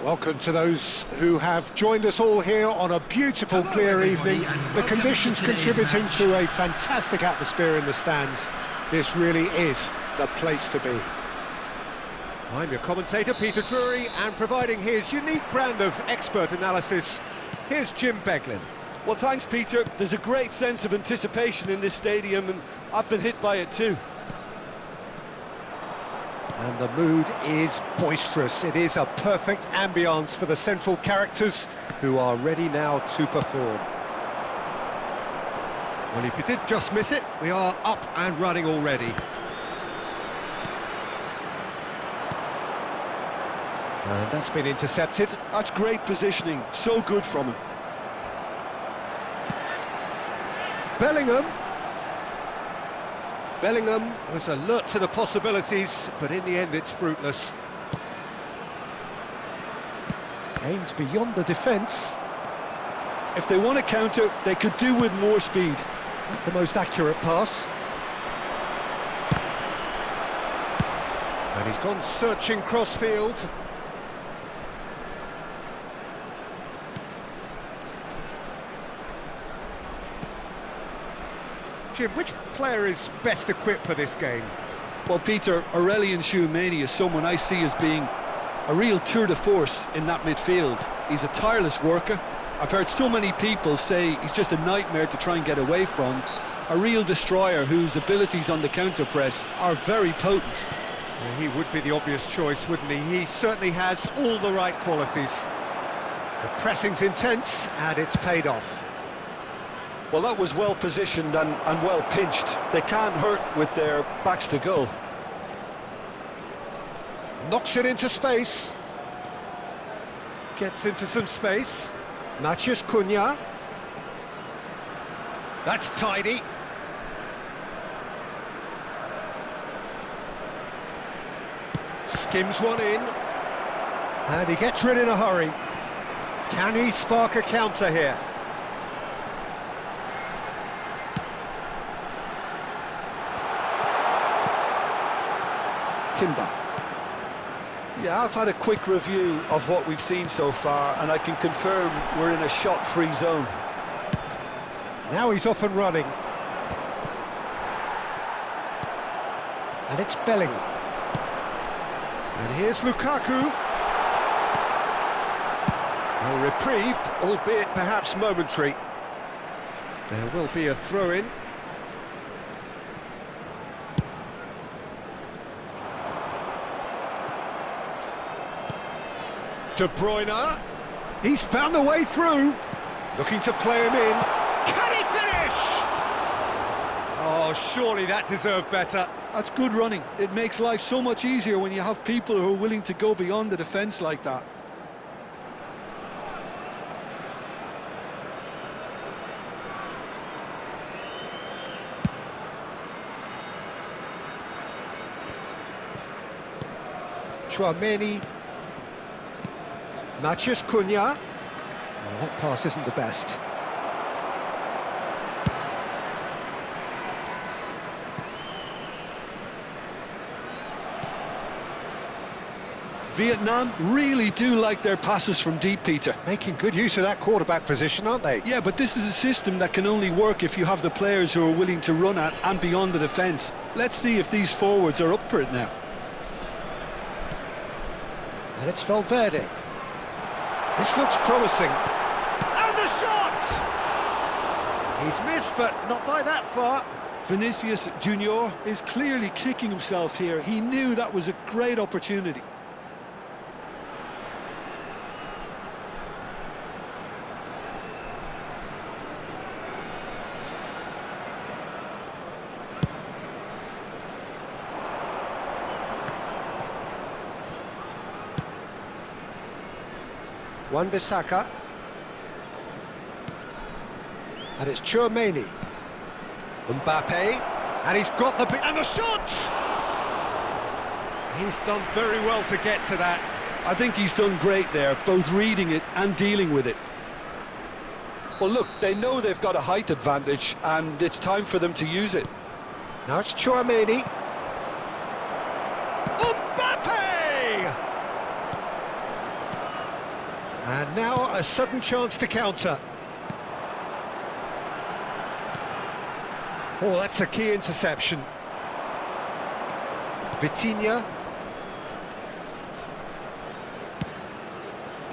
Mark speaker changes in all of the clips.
Speaker 1: Welcome to those who have joined us all here on a beautiful, clear evening. The conditions contributing to a fantastic atmosphere in the stands. This really is the place to be. I'm your commentator, Peter Drury, and providing his unique brand of expert analysis, here's Jim Beglin.
Speaker 2: Well, thanks, Peter. There's a great sense of anticipation in this stadium, and I've been hit by it too.
Speaker 1: And the mood is boisterous. It is a perfect ambience for the central characters, who are ready now to perform. Well, if you did just miss it, we are up and running already. And that's been intercepted.
Speaker 2: That's great positioning, so good from him.
Speaker 1: Bellingham was alert to the possibilities, but in the end it's fruitless. Aimed beyond the defence.
Speaker 2: If they want to counter, they could do with more speed.
Speaker 1: Not the most accurate pass. And he's gone searching crossfield. Jim, which player is best equipped for this game?
Speaker 2: Well, Peter, Aurelien Tchouameni is someone I see as being a real tour de force in that midfield. He's a tireless worker. I've heard so many people say he's just a nightmare to try and get away from. A real destroyer whose abilities on the counter-press are very potent.
Speaker 1: Well, he would be the obvious choice, wouldn't he? He certainly has all the right qualities. The pressing's intense, and it's paid off.
Speaker 2: Well, that was well positioned and well pinched. They can't hurt with their backs to goal.
Speaker 1: Knocks it into space. Gets into some space. Matheus Cunha. That's tidy. Skims one in. And he gets rid in a hurry. Can he spark a counter here? Timber.
Speaker 2: Yeah, I've had a quick review of what we've seen so far, and I can confirm we're in a shot-free zone.
Speaker 1: Now he's off and running. And it's Bellingham. And here's Lukaku. A reprieve, albeit perhaps momentary. There will be a throw-in. De Bruyne. He's found a way through. Looking to play him in. Can he finish? Oh, surely that deserved better.
Speaker 2: That's good running. It makes life so much easier when you have people who are willing to go beyond the defence like that.
Speaker 1: Tchouameni. Matheus Cunha. Oh, that pass isn't the best.
Speaker 2: Vietnam really do like their passes from deep, Peter.
Speaker 1: Making good use of that quarterback position, aren't they?
Speaker 2: Yeah, but this is a system that can only work if you have the players who are willing to run at and beyond the defence. Let's see if these forwards are up for it now.
Speaker 1: And it's Valverde. This looks promising. And the shot! He's missed, but not by that far.
Speaker 2: Vinicius Junior is clearly kicking himself here. He knew that was a great opportunity.
Speaker 1: Wan-Bissaka. And it's Tchouameni. Mbappe. And he's got the... And the shot! He's done very well to get to that.
Speaker 2: I think he's done great there, both reading it and dealing with it. Well, look, they know they've got a height advantage, and it's time for them to use it.
Speaker 1: Now it's Tchouameni. Mbappe! And now a sudden chance to counter. Oh, that's a key interception. Vitinha.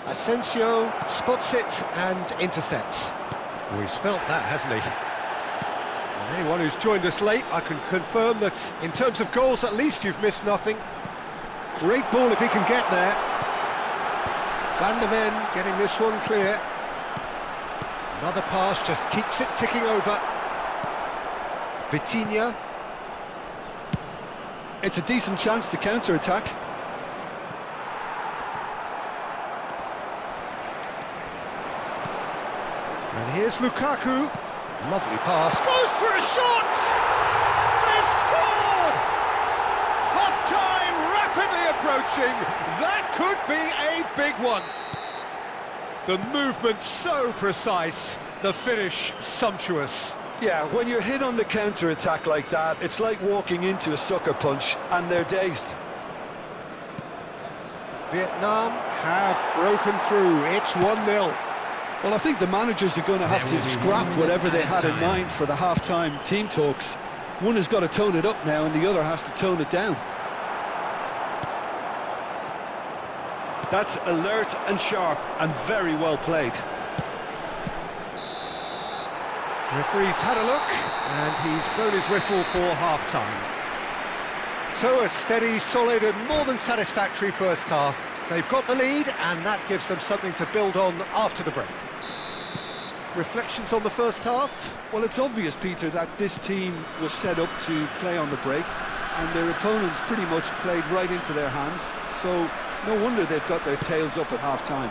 Speaker 1: Asensio spots it and intercepts. Oh, he's felt that, hasn't he? And anyone who's joined us late, I can confirm that in terms of goals, at least you've missed nothing. Great ball if he can get there. Van der Ven getting this one clear. Another pass just keeps it ticking over. Vitinha.
Speaker 2: It's a decent chance to counter-attack.
Speaker 1: And here's Lukaku. Lovely pass. Goes for a shot! They've scored! Half-time rapidly approaching. That could be a big one. The movement so precise, the finish sumptuous.
Speaker 2: Yeah, when you're hit on the counter-attack like that, it's like walking into a sucker punch, and they're dazed.
Speaker 1: Vietnam have broken through. It's 1-0.
Speaker 2: Well, I think the managers are going to have to scrap whatever they had in mind for the half-time team talks. One has got to tone it up now, and the other has to tone it down. That's alert and sharp, and very well played.
Speaker 1: Referee's had a look, and he's blown his whistle for half-time. So a steady, solid and more than satisfactory first half. They've got the lead, and that gives them something to build on after the break. Reflections on the first half?
Speaker 2: Well, it's obvious, Peter, that this team was set up to play on the break, and their opponents pretty much played right into their hands, so no wonder they've got their tails up at half-time.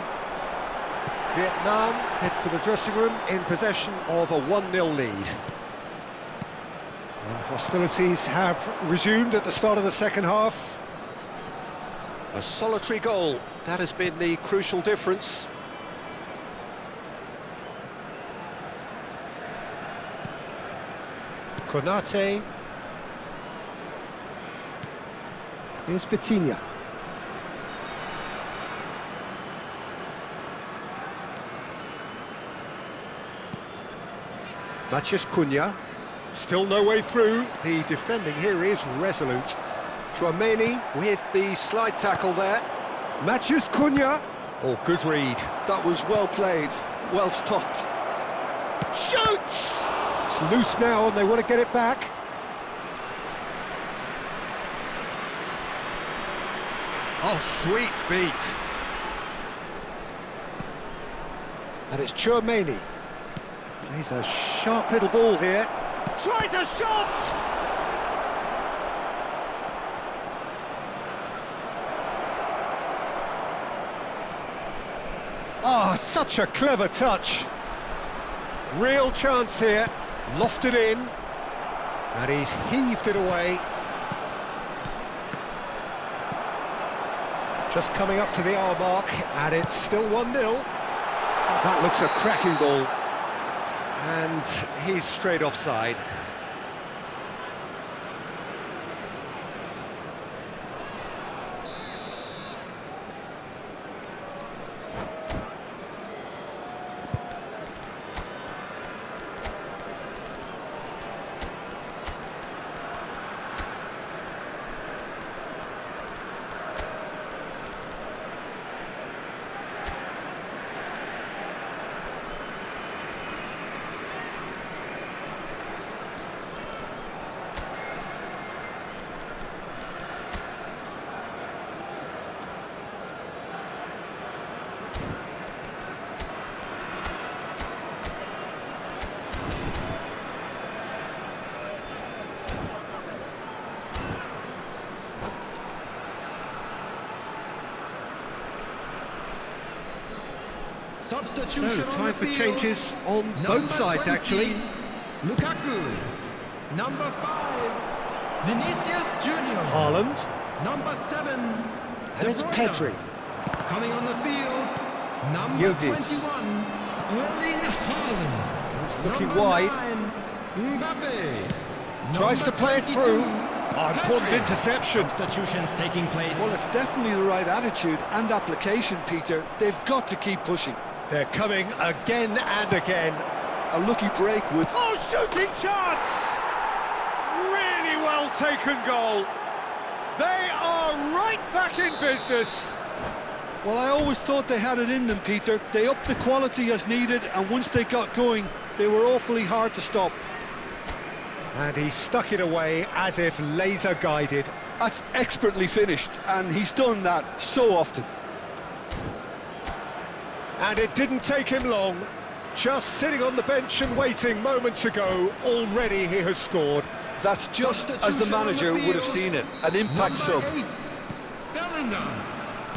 Speaker 1: Vietnam head for the dressing room in possession of a 1-0 lead. And hostilities have resumed at the start of the second half. A solitary goal, that has been the crucial difference. Konate. Here's Vitinha. Matheus Cunha. Still no way through. The defending here is resolute. Tchouaméni with the slide tackle there. Matheus Cunha. Oh, good read.
Speaker 2: That was well played, well stopped.
Speaker 1: Shoots! It's loose now and they want to get it back. Oh, sweet feet. And it's Tchouaméni. Plays a sharp little ball here. Tries a shot! Oh, such a clever touch. Real chance here. Lofted in. And he's heaved it away. Just coming up to the hour mark, and it's still 1-0. That looks a cracking ball. And he's straight offside. So, time for changes on both sides, actually.
Speaker 3: Lukaku. Number 5, Vinicius Junior.
Speaker 1: Haaland.
Speaker 3: Number 7,
Speaker 1: And it's Pedri.
Speaker 3: Coming on the field, number
Speaker 1: Yildiz.
Speaker 3: 21, Erling Haaland.
Speaker 1: He's looking
Speaker 3: Number
Speaker 1: wide.
Speaker 3: 9, Mbappe.
Speaker 1: Tries to
Speaker 3: Number
Speaker 1: play it
Speaker 3: 22,
Speaker 1: through. Oh, important
Speaker 3: Pedri.
Speaker 1: interception.
Speaker 3: Substitutions taking place.
Speaker 2: Well, it's definitely the right attitude and application, Peter. They've got to keep pushing.
Speaker 1: They're coming again and again.
Speaker 2: A lucky break would...
Speaker 1: Oh, shooting chance! Really well taken goal. They are right back in business.
Speaker 2: Well, I always thought they had it in them, Peter. They upped the quality as needed, and once they got going, they were awfully hard to stop.
Speaker 1: And he stuck it away as if laser guided.
Speaker 2: That's expertly finished, and he's done that so often.
Speaker 1: And it didn't take him long. Just sitting on the bench and waiting moments ago, already he has scored.
Speaker 2: That's just as the manager would have seen it, an impact sub.
Speaker 3: Number 8, Bellingham.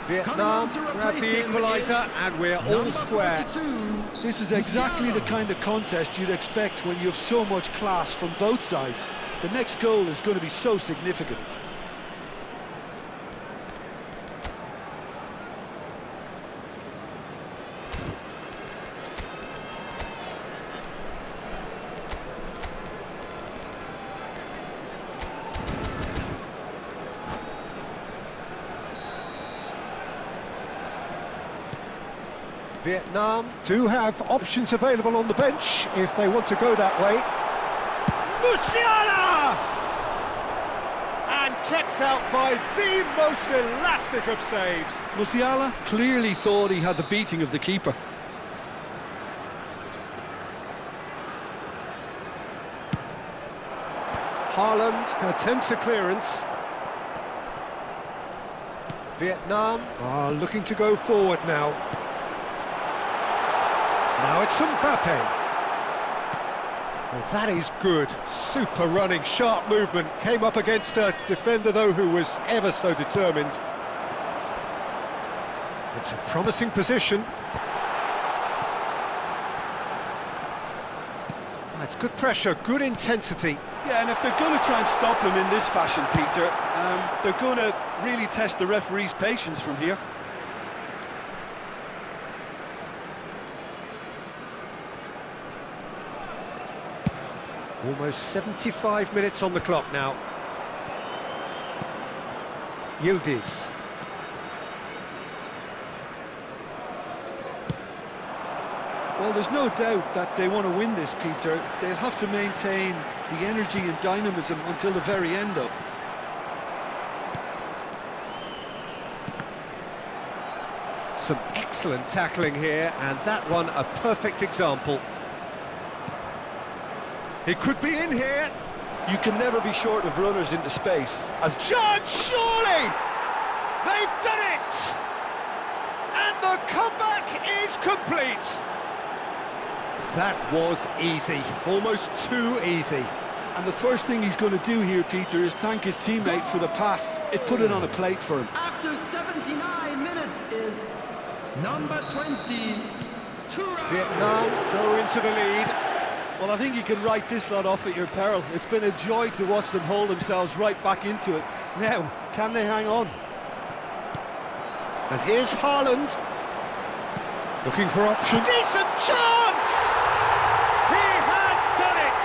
Speaker 1: Vietnam grabbed the equaliser and we're all square.
Speaker 3: 22,
Speaker 2: This is exactly the kind of contest you'd expect when you have so much class from both sides. The next goal is going to be so significant.
Speaker 1: Vietnam do have options available on the bench if they want to go that way. Musiala! And kept out by the most elastic of saves.
Speaker 2: Musiala clearly thought he had the beating of the keeper.
Speaker 1: Haaland attempts a clearance. Vietnam are looking to go forward now. Now it's Mbappe. Well, that is good. Super running, sharp movement. Came up against a defender, though, who was ever so determined. It's a promising position. It's good pressure, good intensity.
Speaker 2: Yeah, and if they're going to try and stop him in this fashion, Peter, they're going to really test the referee's patience from here.
Speaker 1: Almost 75 minutes on the clock now. Yildiz.
Speaker 2: Well, there's no doubt that they want to win this, Peter. They'll have to maintain the energy and dynamism until the very end, though.
Speaker 1: Some excellent tackling here, and that one a perfect example. He could be in here.
Speaker 2: You can never be short of runners into space. As
Speaker 1: Judge, surely! They've done it! And the comeback is complete! That was easy, almost too easy.
Speaker 2: And the first thing he's going to do here, Peter, is thank his teammate for the pass. It put it on a plate for him.
Speaker 3: After 79 minutes is number 20, Thuram.
Speaker 1: Vietnam go into the lead.
Speaker 2: Well, I think you can write this lot off at your peril. It's been a joy to watch them hold themselves right back into it. Now, can they hang on?
Speaker 1: And here's Haaland. Looking for options. Decent chance! He has done it!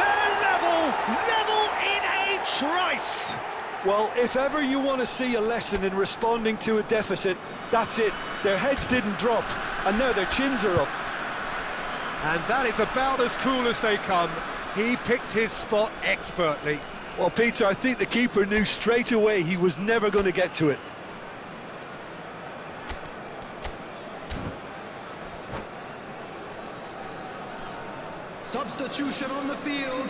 Speaker 1: They're level in a trice!
Speaker 2: Well, if ever you want to see a lesson in responding to a deficit, that's it. Their heads didn't drop, and now their chins are up.
Speaker 1: And that is about as cool as they come. He picked his spot expertly.
Speaker 2: Well, Peter, I think the keeper knew straight away he was never going to get to it.
Speaker 3: Substitution on the field,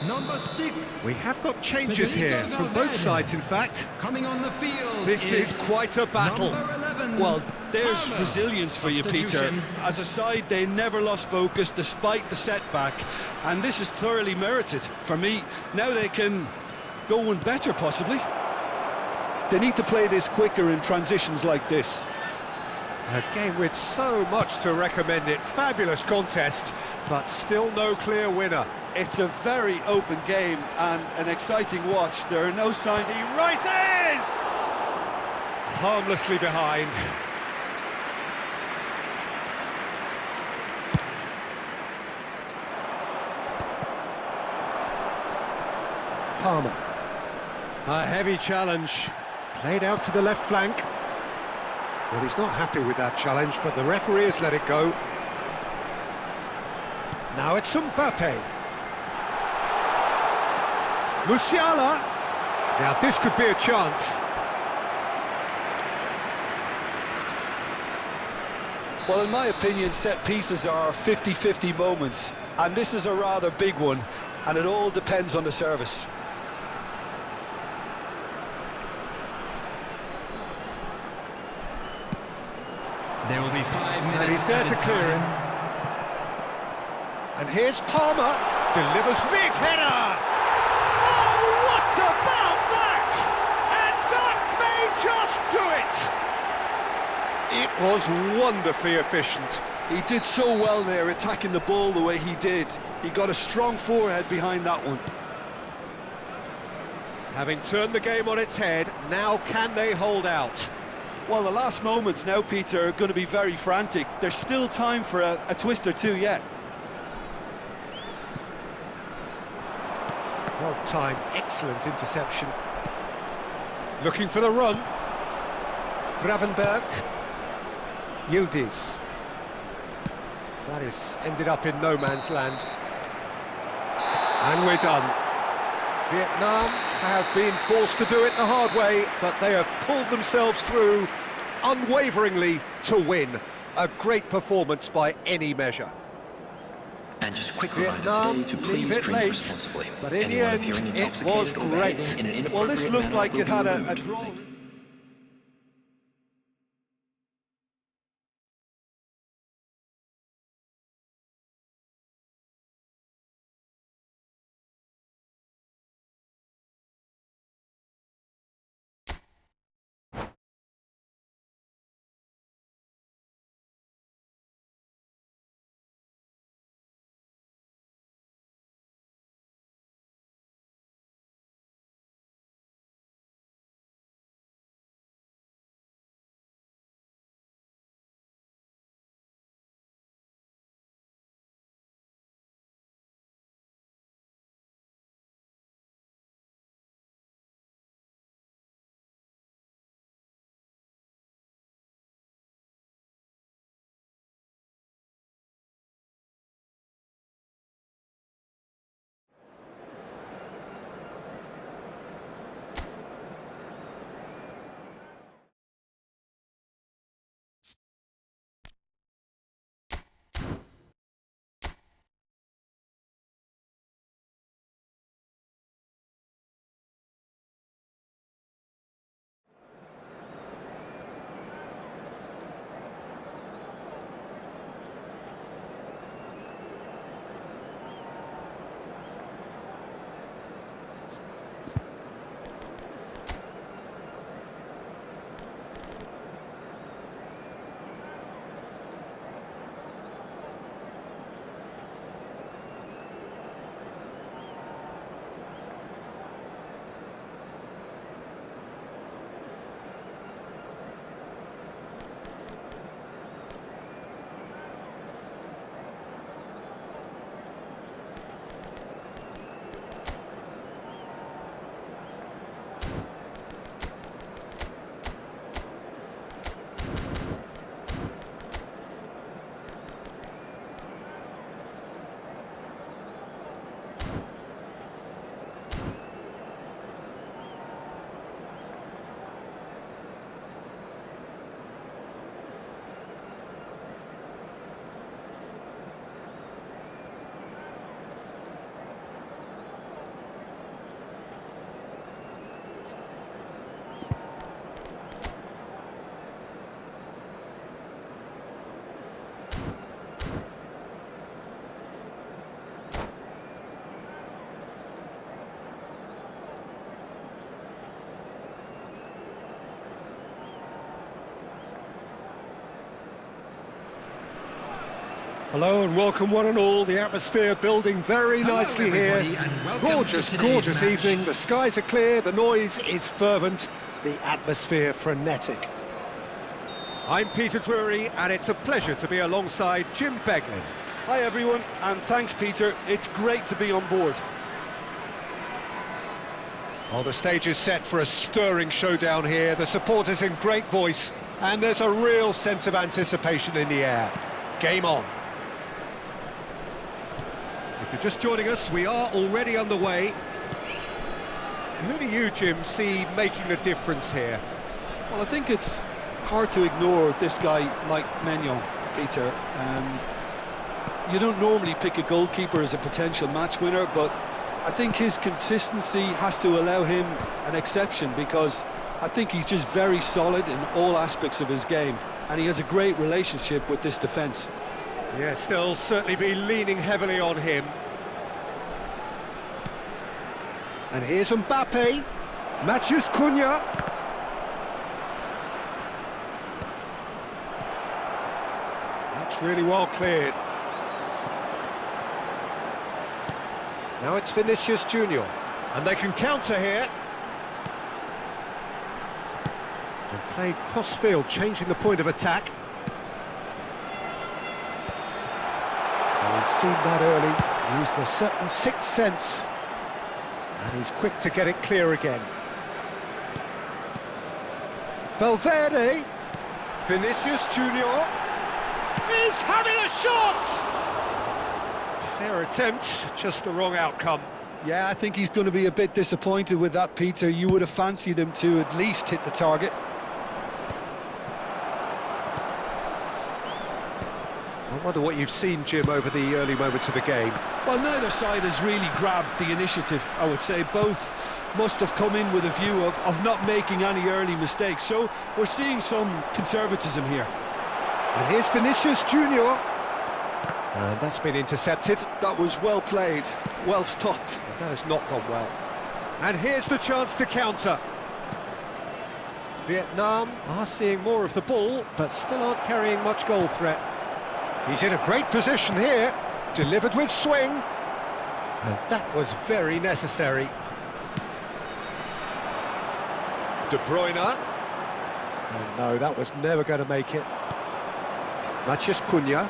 Speaker 3: number 6.
Speaker 1: We have got changes here from both sides, in fact.
Speaker 3: Coming on the field.
Speaker 1: This is quite a battle.
Speaker 3: Number 11.
Speaker 2: Well, there's
Speaker 3: Palmer.
Speaker 2: resilience for you, Peter.
Speaker 3: Substitution.
Speaker 2: As a side, they never lost focus despite the setback, and this is thoroughly merited. For me, now they can go one better, possibly. They need to play this quicker in transitions like this.
Speaker 1: A game with so much to recommend it. Fabulous contest, but still no clear winner.
Speaker 2: It's a very open game and an exciting watch. There are no signs.
Speaker 1: He rises! Harmlessly behind. Palmer. A heavy challenge. Played out to the left flank. Well, he's not happy with that challenge, but the referee has let it go. Now it's Mbappe. Musiala. Now this could be a chance.
Speaker 2: Well, in my opinion, set pieces are 50-50 moments, and this is a rather big one, and it all depends on the service.
Speaker 3: There will be 5 minutes.
Speaker 1: And he's there to
Speaker 3: added
Speaker 1: clear
Speaker 3: time.
Speaker 1: it. And here's Palmer, delivers big header! Oh, what about that? And that may just do it! It was wonderfully efficient.
Speaker 2: He did so well there, attacking the ball the way he did. He got a strong forehead behind that one.
Speaker 1: Having turned the game on its head, now can they hold out?
Speaker 2: Well, the last moments now, Peter, are going to be very frantic. There's still time for a twist or two yet.
Speaker 1: Well timed, excellent interception. Looking for the run. Gravenberg. Yildiz. That is ended up in no man's land. And we're done. Vietnam have been forced to do it the hard way, but they have pulled themselves through unwaveringly to win. A great performance by any measure.
Speaker 3: And just a quick
Speaker 1: Vietnam
Speaker 3: reminder today to
Speaker 1: leave
Speaker 3: please
Speaker 1: it
Speaker 3: drink
Speaker 1: late,
Speaker 3: responsibly.
Speaker 1: but in the
Speaker 3: Anyone
Speaker 1: end,
Speaker 3: appearing
Speaker 1: it was
Speaker 3: intoxicated or
Speaker 1: great.
Speaker 3: behaving in an
Speaker 2: Well, this
Speaker 3: inappropriate
Speaker 2: looked like
Speaker 3: manner
Speaker 2: it
Speaker 3: will
Speaker 2: had
Speaker 3: be
Speaker 2: a
Speaker 3: removed.
Speaker 2: draw.
Speaker 1: Hello and welcome one and all. The atmosphere building very
Speaker 3: Hello,
Speaker 1: nicely here.
Speaker 3: everybody, and welcome
Speaker 1: Gorgeous,
Speaker 3: to today's
Speaker 1: gorgeous
Speaker 3: match.
Speaker 1: evening. The skies are clear, the noise is fervent, the atmosphere frenetic. I'm Peter Drury and it's a pleasure to be alongside Jim Beglin.
Speaker 2: Hi everyone, and thanks Peter, it's great to be on board.
Speaker 1: Well, the stage is set for a stirring showdown here. The supporters in great voice and there's a real sense of anticipation in the air. Game on. If you're just joining us, we are already underway. Who do you, Jim, see making the difference here?
Speaker 2: Well, I think it's hard to ignore this guy, Mike Maignan. Peter. You don't normally pick a goalkeeper as a potential match winner, but I think his consistency has to allow him an exception, because I think he's just very solid in all aspects of his game, and he has a great relationship with this defence.
Speaker 1: Yes, they'll certainly be leaning heavily on him. And here's Mbappe. Matheus Cunha. That's really well cleared. Now it's Vinicius Junior, and they can counter here. And played cross-field, changing the point of attack. Well, he's seen that early, used a certain sixth sense, and he's quick to get it clear again. Valverde, Vinicius Junior, he's having a shot! Fair attempt, just the wrong outcome.
Speaker 2: Yeah, I think he's going to be a bit disappointed with that, Peter. You would have fancied him to at least hit the target.
Speaker 1: I wonder what you've seen, Jim, over the early moments of the game.
Speaker 2: Well, neither side has really grabbed the initiative, I would say. Both must have come in with a view of not making any early mistakes. So we're seeing some conservatism here.
Speaker 1: And here's Vinicius Junior. And that's been intercepted.
Speaker 2: That was well played, well stopped.
Speaker 1: That has not gone well. And here's the chance to counter. Vietnam are seeing more of the ball, but still aren't carrying much goal threat. He's in a great position here, delivered with swing. And that was very necessary. De Bruyne. And no, that was never going to make it. Matheus Cunha.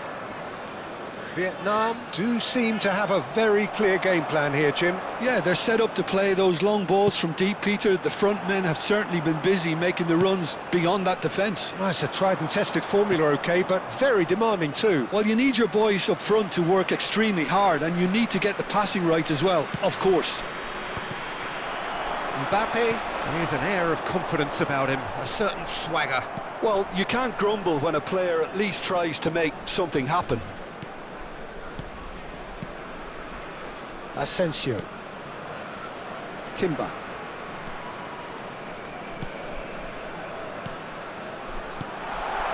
Speaker 1: Vietnam do seem to have a very clear game plan here, Jim.
Speaker 2: Yeah, they're set up to play those long balls from deep, Peter. The front men have certainly been busy making the runs beyond that defence.
Speaker 1: Well, it's a tried and tested formula, OK, but very demanding too.
Speaker 2: Well, you need your boys up front to work extremely hard, and you need to get the passing right as well, of course.
Speaker 1: Mbappe with an air of confidence about him, a certain swagger.
Speaker 2: Well, you can't grumble when a player at least tries to make something happen.
Speaker 1: Asensio. Timber.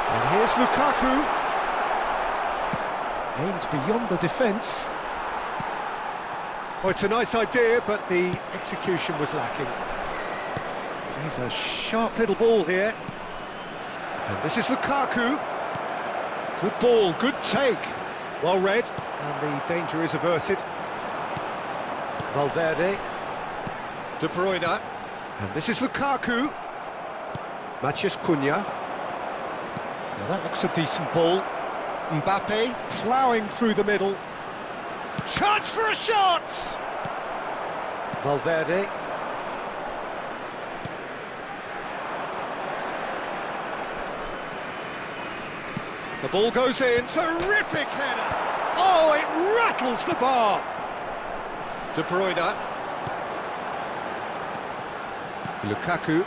Speaker 1: And here's Lukaku. Aimed beyond the defence. Oh, it's a nice idea, but the execution was lacking. There's a sharp little ball here. And this is Lukaku. Good ball, good take. Well read, and the danger is averted. Valverde, De Bruyne, and this is Lukaku. Matheus Cunha. Now that looks a decent ball. Mbappe ploughing through the middle. Chance for a shot! Valverde. The ball goes in. Terrific header! Oh, it rattles the bar! De Bruyne. Lukaku.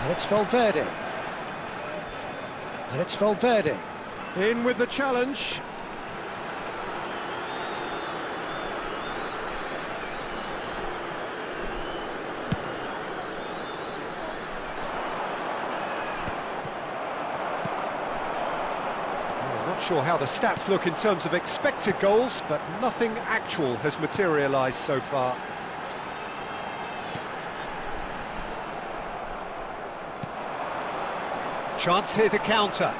Speaker 1: And it's Valverde. And it's Valverde. In with the challenge. Not sure how the stats look in terms of expected goals, but nothing actual has materialised so far. Chance here to counter.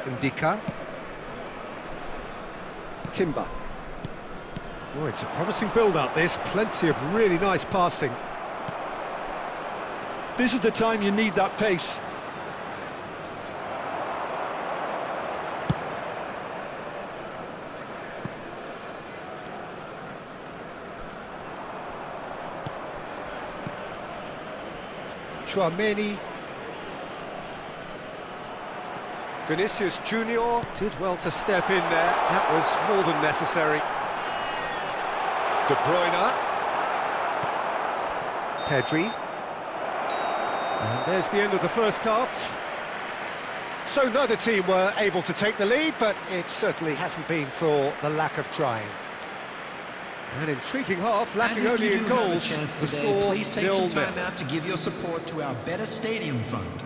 Speaker 1: Ndika. Timber. Oh, it's a promising build-up, this. Plenty of really nice passing.
Speaker 2: This is the time you need that pace.
Speaker 1: Tchouaméni. Vinicius Junior did well to step in there. That was more than necessary. De Bruyne. Pedri. And there's the end of the first half. So neither team were able to take the lead, but it certainly hasn't been for the lack of trying. An intriguing half, lacking only in goals. The score
Speaker 3: please take some
Speaker 1: 0-0.
Speaker 3: time out to give your support to our Better Stadium Fund.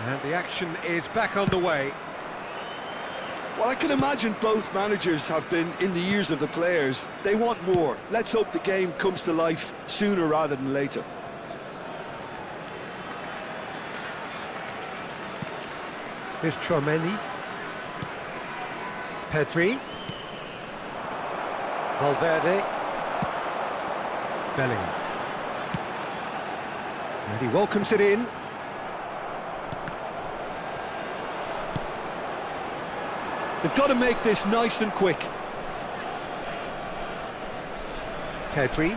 Speaker 1: And the action is back on the way.
Speaker 2: Well, I can imagine both managers have been in the ears of the players. They want more. Let's hope the game comes to life sooner rather than later.
Speaker 1: Here's Tchouaméni. Pedri. Valverde. Bellingham. And he welcomes it in.
Speaker 2: They've got to make this nice and quick.
Speaker 1: Pedri.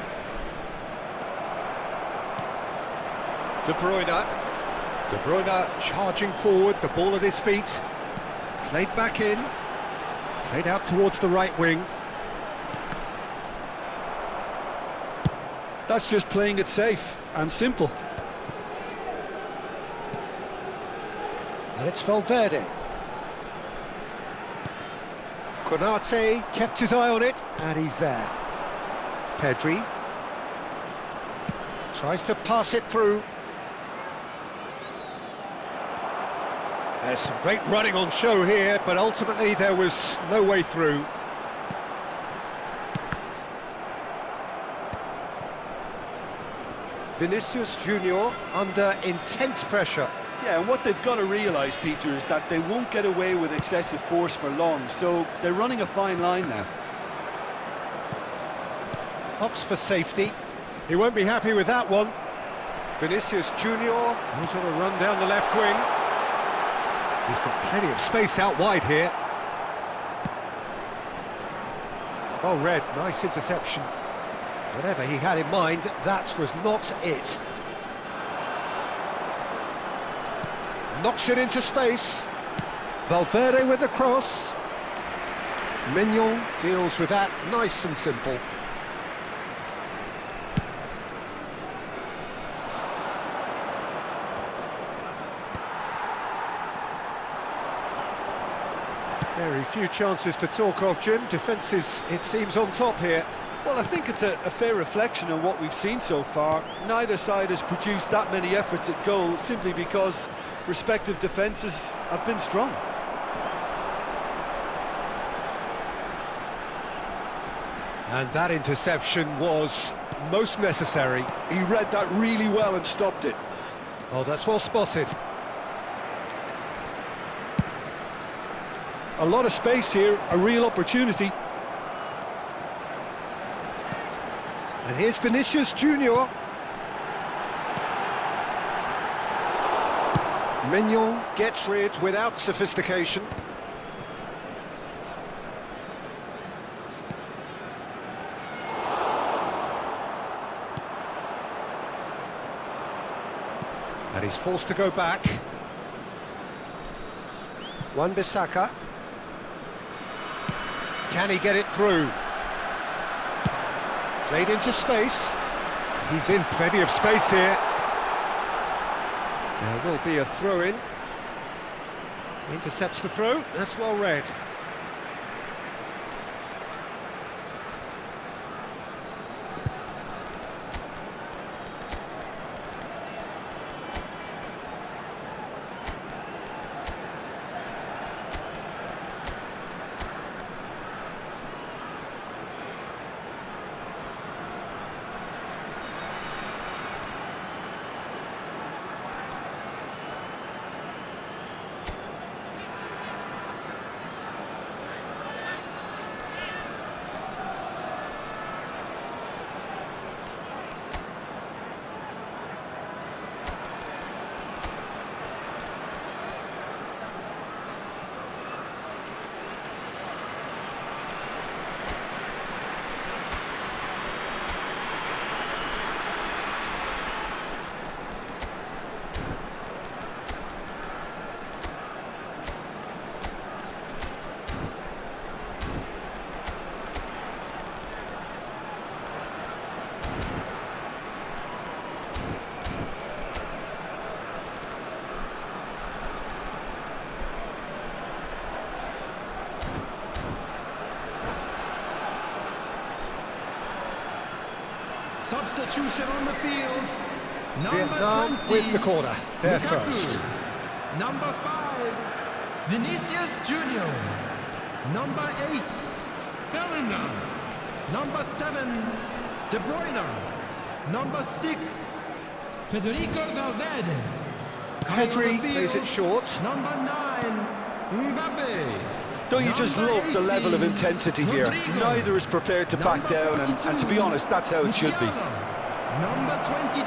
Speaker 1: De Bruyne. De Bruyne charging forward, the ball at his feet. Played back in. Played out towards the right wing.
Speaker 2: That's just playing it safe and simple.
Speaker 1: And it's Valverde. Konate kept his eye on it, and he's there. Pedri. Tries to pass it through. There's some great running on show here, but ultimately there was no way through. Vinicius Junior under intense pressure.
Speaker 2: Yeah, and what they've got to realise, Peter, is that they won't get away with excessive force for long, so they're running a fine line now.
Speaker 1: Opts for safety. He won't be happy with that one. Vinicius Junior goes on a run down the left wing. He's got plenty of space out wide here. Well read, nice interception. Whatever he had in mind, that was not it. Knocks it into space. Valverde with the cross. Mignon deals with that, nice and simple. Very few chances to talk of, Jim. Defence is, it seems, on top here.
Speaker 2: Well, I think it's a fair reflection on what we've seen so far. Neither side has produced that many efforts at goal simply because respective defences have been strong.
Speaker 1: And that interception was most necessary.
Speaker 2: He read that really well and stopped it.
Speaker 1: Oh, that's well spotted.
Speaker 2: A lot of space here, a real opportunity.
Speaker 1: And here's Vinicius Junior. Mignon gets rid without sophistication. And he's forced to go back. Wan-Bissaka. Can he get it through? Played into space. He's in plenty of space here. There will be a throw-in. Intercepts the throw. That's well read.
Speaker 3: substitution on the field. Number
Speaker 1: Vietnam
Speaker 3: 20,
Speaker 1: with the corner, they're
Speaker 3: Lukaku.
Speaker 1: first.
Speaker 3: Number 5, Vinicius Junior. Number 8, Bellingham. Number 7, De Bruyne. Number 6, Federico Valverde. Coming on
Speaker 1: Pedri
Speaker 3: the
Speaker 1: plays
Speaker 3: field,
Speaker 1: it short.
Speaker 3: Number 9, Mbappe.
Speaker 2: Don't you just
Speaker 3: Number
Speaker 2: love the level of
Speaker 3: 18,
Speaker 2: intensity here?
Speaker 3: Rodrigo.
Speaker 2: Neither is prepared to back
Speaker 3: Number
Speaker 2: down, and to be
Speaker 3: 42,
Speaker 2: honest, that's how it should be.
Speaker 3: Musiala. Number 22,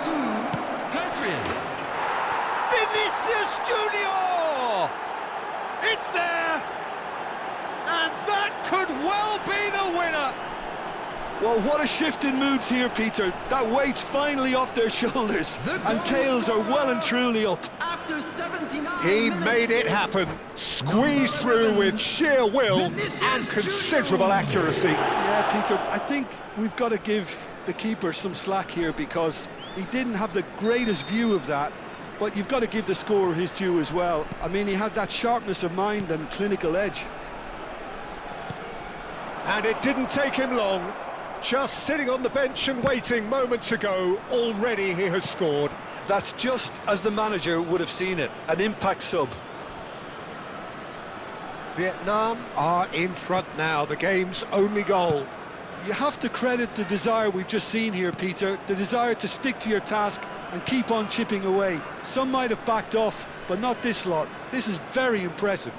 Speaker 3: Pedri.
Speaker 1: Vinicius Junior! It's there! And that could well be the winner!
Speaker 2: Well, what a shift in moods here, Peter. That weight's finally off their shoulders, and tails are well and truly up.
Speaker 3: After 79
Speaker 1: He
Speaker 3: minutes,
Speaker 1: made it happen, squeezed through with sheer will and considerable accuracy.
Speaker 2: Yeah, Peter, I think we've got to give the keeper some slack here because he didn't have the greatest view of that, but you've got to give the scorer his due as well. I mean, he had that sharpness of mind and clinical edge.
Speaker 1: And it didn't take him long. Just sitting on the bench and waiting moments ago, already he has scored.
Speaker 2: That's just as the manager would have seen it, an impact sub.
Speaker 1: Vietnam are in front now, the game's only goal.
Speaker 2: You have to credit the desire we've just seen here, Peter, the desire to stick to your task and keep on chipping away. Some might have backed off, but not this lot. This is very impressive.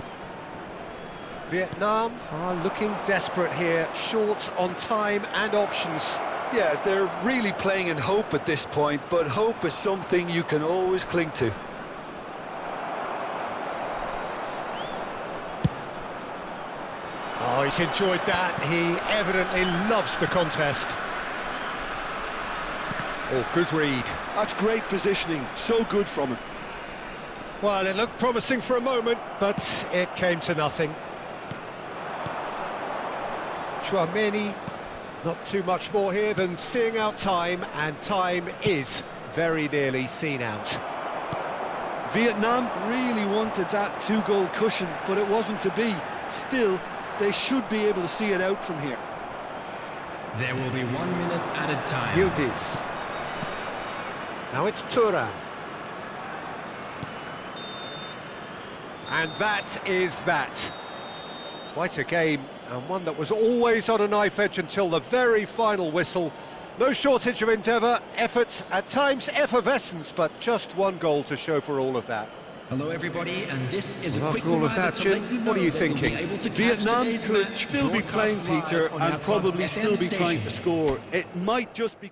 Speaker 1: Vietnam are looking desperate here, short on time and options.
Speaker 2: Yeah, they're really playing in hope at this point, but hope is something you can always cling to.
Speaker 1: Oh, he's enjoyed that. He evidently loves the contest. Oh, good read.
Speaker 2: That's great positioning, so good from him.
Speaker 1: Well, it looked promising for a moment, but it came to nothing. Chouameni, not too much more here than seeing out time, and time is very nearly seen out.
Speaker 2: Vietnam really wanted that two-goal cushion, but it wasn't to be. Still, they should be able to see it out from here.
Speaker 3: There will be 1 minute added time.
Speaker 1: Yildiz. Now it's Thuram. And that is that. Quite a game, and one that was always on a knife edge until the very final whistle. No shortage of endeavour, effort, at times effervescence, but just one goal to show for all of that.
Speaker 3: Hello everybody, and this is
Speaker 1: Well,
Speaker 3: a quick
Speaker 1: after all of
Speaker 3: reminder
Speaker 1: that,
Speaker 3: to
Speaker 1: Jim,
Speaker 3: let you
Speaker 1: what are
Speaker 3: know
Speaker 1: you
Speaker 3: that you'll be
Speaker 1: thinking?
Speaker 3: able to catch
Speaker 2: Vietnam
Speaker 3: today's
Speaker 2: could
Speaker 3: match
Speaker 2: still be
Speaker 3: broadcast
Speaker 2: playing,
Speaker 3: live
Speaker 2: Peter,
Speaker 3: on
Speaker 2: and
Speaker 3: our
Speaker 2: probably
Speaker 3: FM
Speaker 2: still be trying to
Speaker 3: station.
Speaker 2: score. It might just be...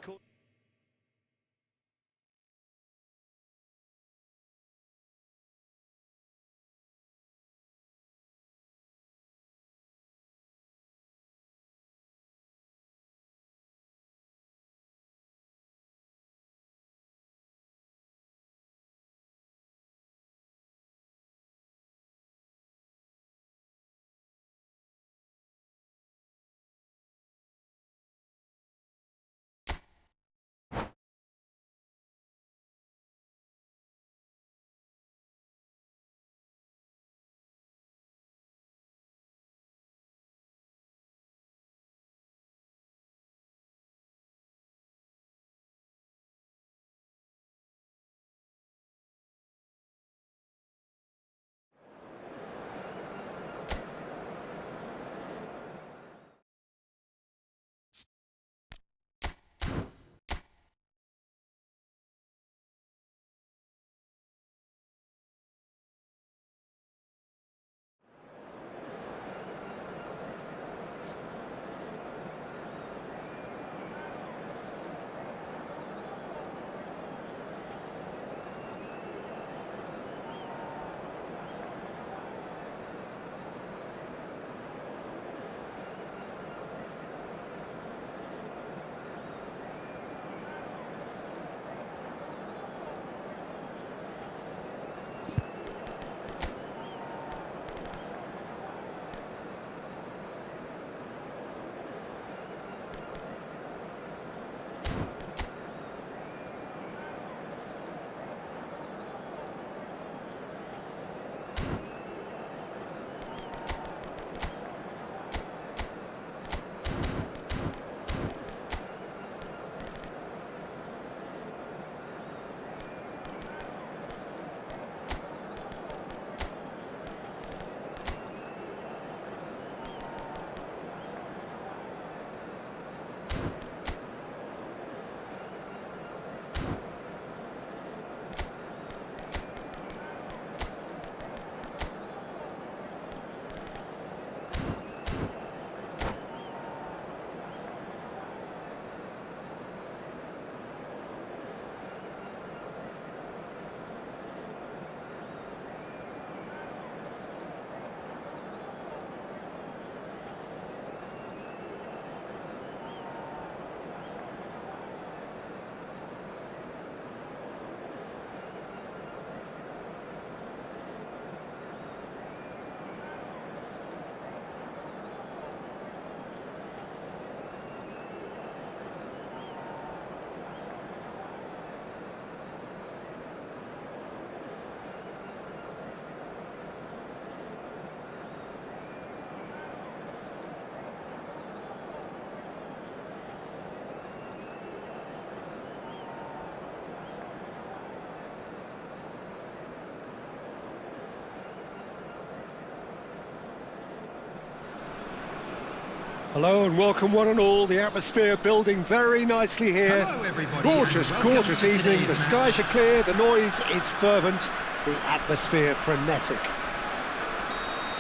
Speaker 1: Hello and welcome one and all. The atmosphere building very nicely here.
Speaker 3: Hello, everybody,
Speaker 1: Gorgeous,
Speaker 3: and welcome
Speaker 1: gorgeous
Speaker 3: to
Speaker 1: evening. The
Speaker 3: today's
Speaker 1: skies are
Speaker 3: match.
Speaker 1: clear, the noise is fervent, the atmosphere frenetic.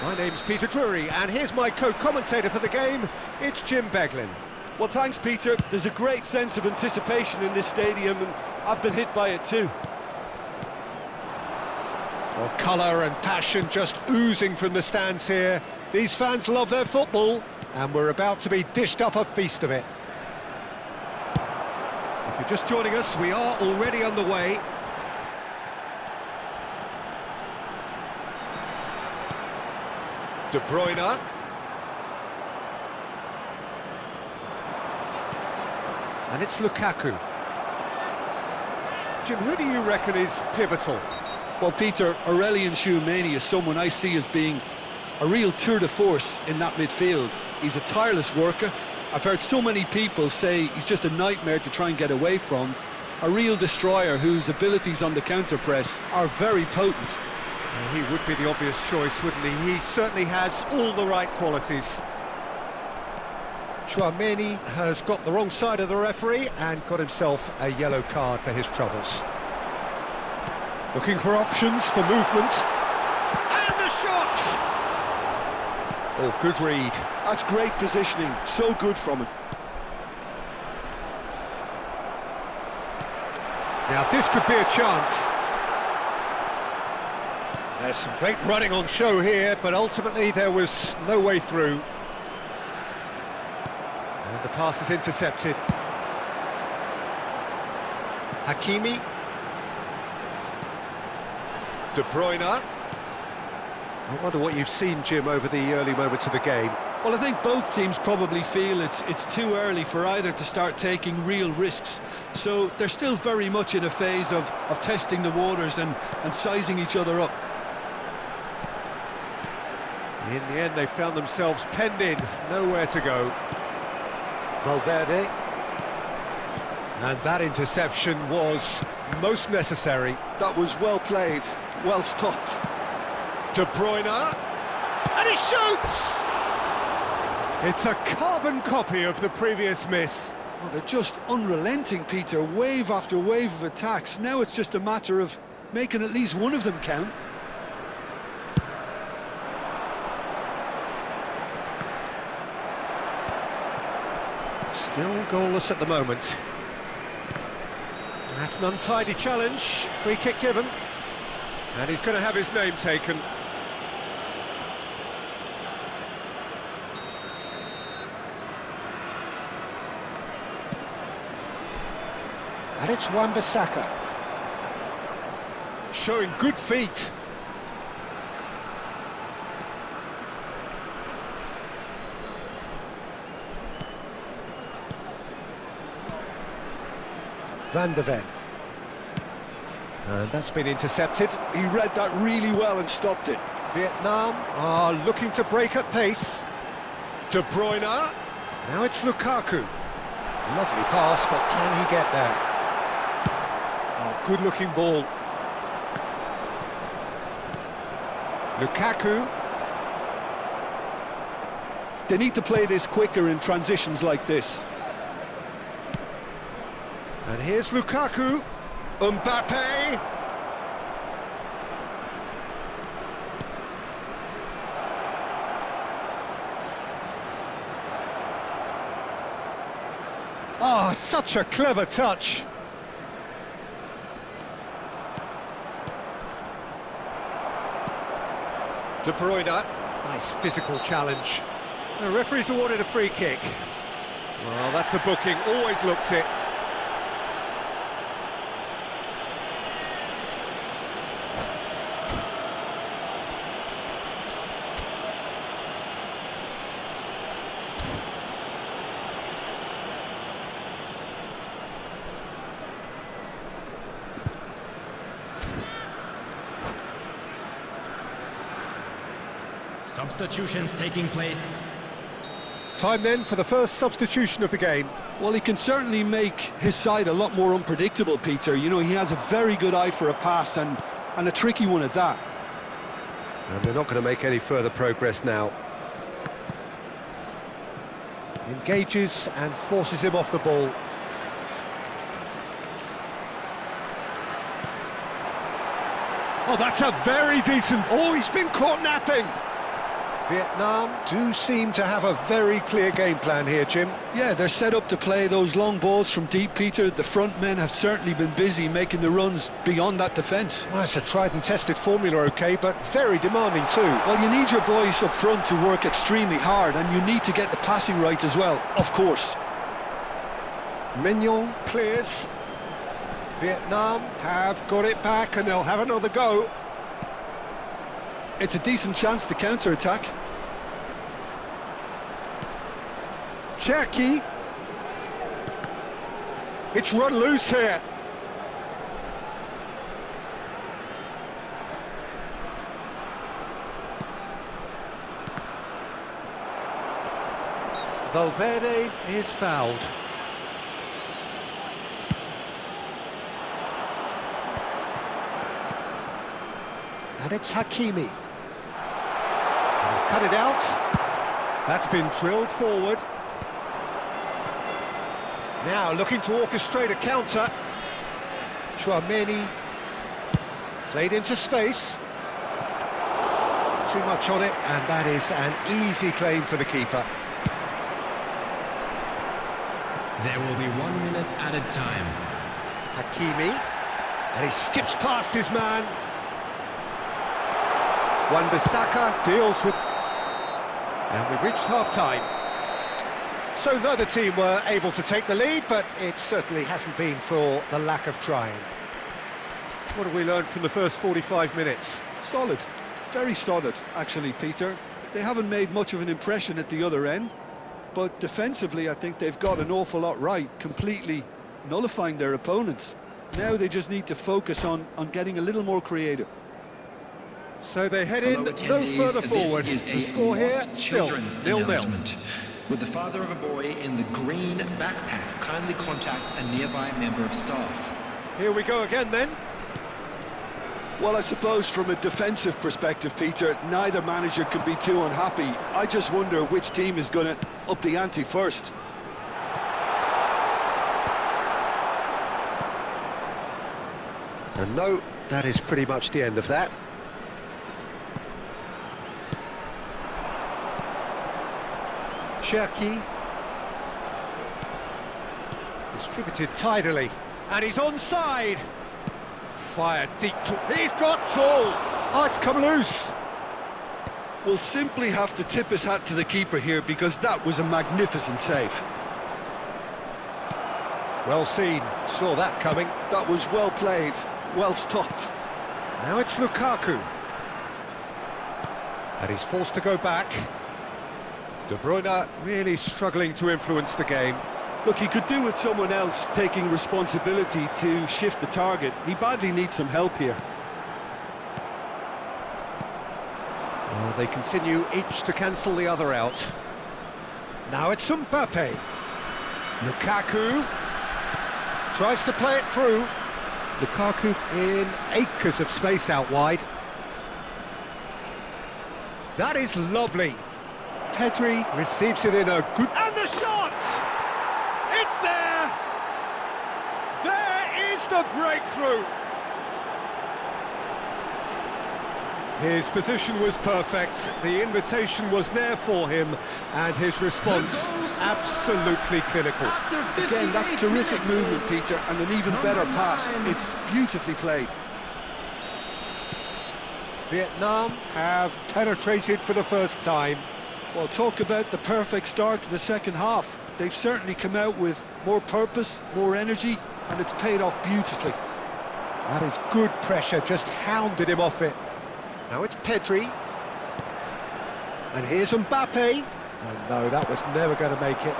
Speaker 1: My name's Peter Drury, and here's my co-commentator for the game. It's Jim Beglin.
Speaker 2: Well, thanks, Peter. There's a great sense of anticipation in this stadium, and I've been hit by it too.
Speaker 1: Well, colour and passion just oozing from the stands here. These fans love their football, and we're about to be dished up a feast of it. If you're just joining us, we are already underway. De Bruyne. And it's Lukaku. Jim, who do you reckon is pivotal?
Speaker 2: Well, Peter, Aurelien Tchouameni is someone I see as being a real tour de force in that midfield. He's a tireless worker. I've heard so many people say he's just a nightmare to try and get away from. A real destroyer whose abilities on the counter-press are very potent.
Speaker 1: He would be the obvious choice, wouldn't he? He certainly has all the right qualities. Tchouameni has got the wrong side of the referee and got himself a yellow card for his troubles. Looking for options for movement. And the shot! Oh, good read.
Speaker 2: That's great positioning, so good from him.
Speaker 1: Now this could be a chance. There's some great running on show here, but ultimately there was no way through. And the pass is intercepted. Hakimi. De Bruyne. I wonder what you've seen, Jim, over the early moments of the game.
Speaker 2: Well, I think both teams probably feel it's too early for either to start taking real risks. So they're still very much in a phase of testing the waters and sizing each other up.
Speaker 1: In the end, they found themselves penned in, nowhere to go. Valverde. And that interception was most necessary.
Speaker 2: That was well played, well stopped.
Speaker 1: De Bruyne. And he shoots! It's a carbon copy of the previous miss.
Speaker 2: Oh, they're just unrelenting, Peter. Wave after wave of attacks. Now it's just a matter of making at least one of them count.
Speaker 1: Still goalless at the moment. That's an untidy challenge. Free kick given. And he's going to have his name taken. And it's Wan-Bissaka. Showing good feet. Van de Ven. And that's been intercepted.
Speaker 2: He read that really well and stopped it.
Speaker 1: Vietnam are looking to break at pace. De Bruyne. Now it's Lukaku. Lovely pass, but can he get there? Oh, good-looking ball. Lukaku.
Speaker 2: They need to play this quicker in transitions like this.
Speaker 1: And here's Lukaku. Mbappe. Oh, such a clever touch. De Bruyne. Nice physical challenge. The referee's awarded a free kick. Well, that's a booking. Always looked it.
Speaker 3: Substitutions taking place.
Speaker 1: Time then for the first substitution of the game.
Speaker 2: Well, he can certainly make his side a lot more unpredictable, Peter. You know, he has a very good eye for a pass and a tricky one at that.
Speaker 1: And they're not going to make any further progress now. Engages and forces him off the ball. Oh, that's a very decent... Oh, he's been caught napping! Vietnam do seem to have a very clear game plan here, Jim.
Speaker 2: Yeah, they're set up to play those long balls from deep, Peter. The front men have certainly been busy making the runs beyond that defence.
Speaker 1: Well, it's a tried and tested formula, OK, but very demanding too.
Speaker 2: Well, you need your boys up front to work extremely hard, and you need to get the passing right as well, of course.
Speaker 1: Mignon clears. Vietnam have got it back and they'll have another go.
Speaker 2: It's a decent chance to counter-attack.
Speaker 1: Cherki. It's run loose here. Valverde is fouled. And it's Hakimi. He's cut it out. That's been drilled forward. Now looking to orchestrate a counter. Tchouaméni played into space. Too much on it, and that is an easy claim for the keeper.
Speaker 3: There will be 1 minute added time.
Speaker 1: Hakimi, and he skips past his man. Wan-Bissaka deals with... And we've reached half-time. So neither team were able to take the lead, but it certainly hasn't been for the lack of trying. What have we learned from the first 45 minutes?
Speaker 2: Solid. Very solid, actually, Peter. They haven't made much of an impression at the other end, but defensively I think they've got an awful lot right, completely nullifying their opponents. Now they just need to focus on getting a little more creative.
Speaker 1: So they head in no further forward. The score here, still 0-0.
Speaker 3: Would the father of a boy in the green backpack kindly contact a nearby member of staff?
Speaker 1: Here we go again then.
Speaker 2: Well, I suppose from a defensive perspective, Peter, neither manager could be too unhappy. I just wonder which team is going to up the ante first.
Speaker 1: And no, that is pretty much the end of that. Cherki. Distributed tidily. And he's onside. Fired deep to... He's got full! Oh, it's come loose.
Speaker 2: We'll simply have to tip his hat to the keeper here because that was a magnificent save.
Speaker 1: Well seen. Saw that coming.
Speaker 2: That was well played, well stopped.
Speaker 1: Now it's Lukaku. And he's forced to go back. De Bruyne really struggling to influence the game.
Speaker 2: Look, he could do with someone else taking responsibility to shift the target. He badly needs some help here.
Speaker 1: Well, they continue each to cancel the other out. Now it's Mbappe. Lukaku tries to play it through. Lukaku in acres of space out wide. That is lovely. Pedri receives it in a good... And the shot! It's there! There is the breakthrough! His position was perfect, the invitation was there for him, and his response absolutely clinical.
Speaker 2: Again, that's terrific movement, Peter, and an even better pass. It's beautifully played.
Speaker 1: Vietnam have penetrated for the first time.
Speaker 2: Well, talk about the perfect start to the second half. They've certainly come out with more purpose, more energy, and it's paid off beautifully.
Speaker 1: That is good pressure, just hounded him off it. Now it's Pedri. And here's Mbappe. Oh no, that was never going to make it.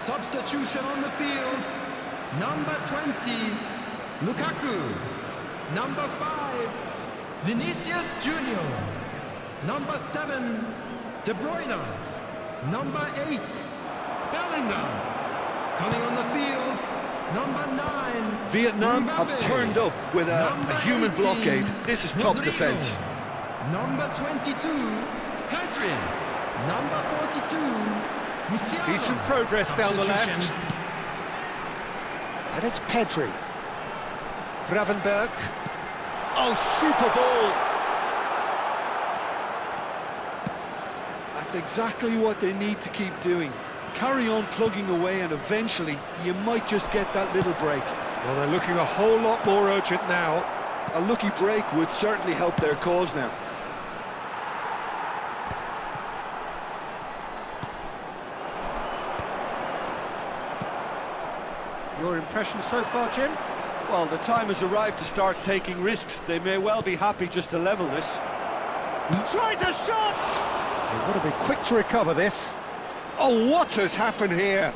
Speaker 3: Substitution on the field. Number 20, Lukaku. Number 5, Vinicius Junior. Number 7, De Bruyne. Number 8, Bellingham. Coming on the field, number 9.
Speaker 2: Vietnam
Speaker 3: Mbappe.
Speaker 2: have turned up with a human
Speaker 3: 18,
Speaker 2: blockade. This is top
Speaker 3: Rodrigo.
Speaker 2: defence.
Speaker 3: Number 22, Pedri. Number 42, Musiala.
Speaker 1: Decent progress down the left.
Speaker 3: Substitution.
Speaker 1: And it's Pedri. Gravenberg. Oh, super ball!
Speaker 2: That's exactly what they need to keep doing. Carry on plugging away and eventually you might just get that little break.
Speaker 1: Well, they're looking a whole lot more urgent now.
Speaker 2: A lucky break would certainly help their cause now.
Speaker 1: Your impression so far, Jim?
Speaker 2: Well, the time has arrived to start taking risks. They may well be happy just to level this.
Speaker 1: He tries a shot! They've got to be quick to recover this. Oh, what has happened here?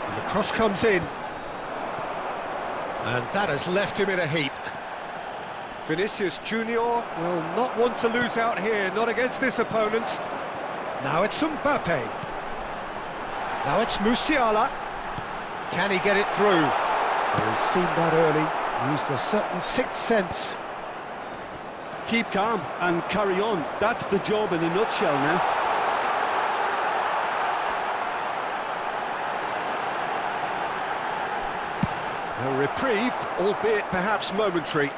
Speaker 1: And the cross comes in. And that has left him in a heap. Vinicius Junior will not want to lose out here, not against this opponent. Now it's Mbappe. Now it's Musiala. Can he get it through? Well, he's seen that early, used a certain sixth sense.
Speaker 2: Keep calm and carry on. That's the job in a nutshell now.
Speaker 1: A reprieve, albeit perhaps momentary.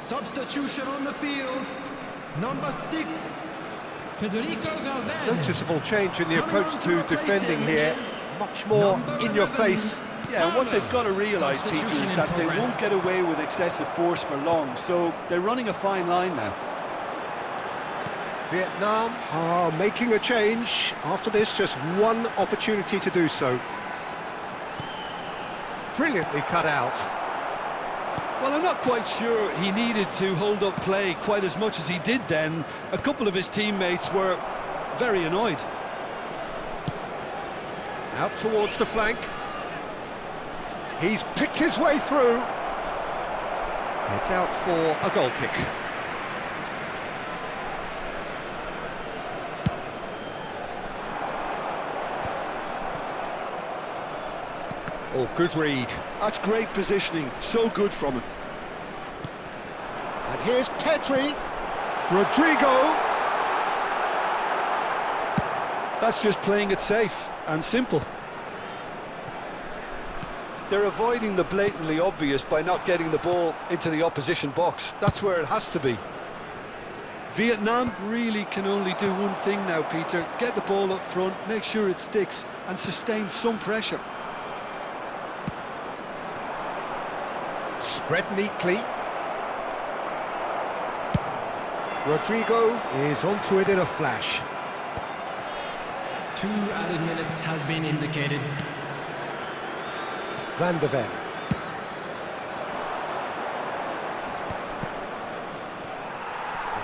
Speaker 3: Substitution on the field. Number 6, Federico Valverde.
Speaker 1: Noticeable change in the
Speaker 3: Coming
Speaker 1: approach
Speaker 3: on
Speaker 1: to
Speaker 3: replace
Speaker 1: defending
Speaker 3: him
Speaker 1: here.
Speaker 3: is
Speaker 1: Much more
Speaker 3: number
Speaker 1: in your
Speaker 3: 11,
Speaker 1: face.
Speaker 2: Yeah, and what they've got to realise, Peter,
Speaker 3: Substitution
Speaker 2: is
Speaker 3: in
Speaker 2: that they
Speaker 3: progress.
Speaker 2: won't get away with excessive force for long, so they're running a fine line now.
Speaker 1: Vietnam are making a change. After this, just one opportunity to do so. Brilliantly cut out.
Speaker 2: Well, I'm not quite sure he needed to hold up play quite as much as he did then. A couple of his teammates were very annoyed.
Speaker 1: Out towards the flank. He's picked his way through. It's out for a goal kick. Oh, good read.
Speaker 2: That's great positioning, so good from him.
Speaker 1: And here's Pedri. Rodrigo.
Speaker 2: That's just playing it safe and simple. They're avoiding the blatantly obvious by not getting the ball into the opposition box. That's where it has to be. Vietnam really can only do one thing now, Peter. Get the ball up front, make sure it sticks, and sustain some pressure.
Speaker 1: Spread neatly. Rodrigo is onto it in a flash.
Speaker 3: 2 added minutes has been indicated.
Speaker 1: Van de Ven.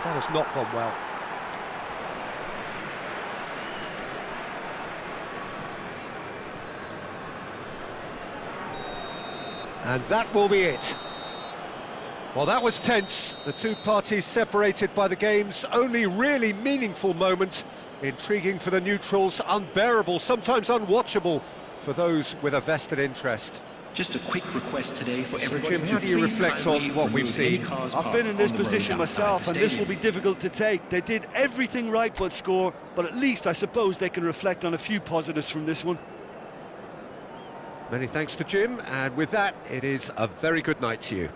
Speaker 1: That has not gone well. And that will be it. Well, that was tense. The two parties separated by the game's only really meaningful moment. Intriguing for the neutrals, unbearable, sometimes unwatchable for those with a vested interest.
Speaker 3: Just a quick request today for everybody
Speaker 1: Jim,
Speaker 3: to
Speaker 1: how do you
Speaker 3: please
Speaker 1: reflect
Speaker 3: kindly
Speaker 1: on what we've
Speaker 3: remove any
Speaker 1: seen?
Speaker 3: cars
Speaker 2: I've
Speaker 3: parked
Speaker 2: been in this
Speaker 3: on the road
Speaker 2: position
Speaker 3: outside
Speaker 2: myself,
Speaker 3: the
Speaker 2: and this will
Speaker 3: stadium.
Speaker 2: be difficult to take. They did everything right but score, but at least I suppose they can reflect on a few positives from this one.
Speaker 1: Many thanks to Jim, and with that, it is a very good night to you.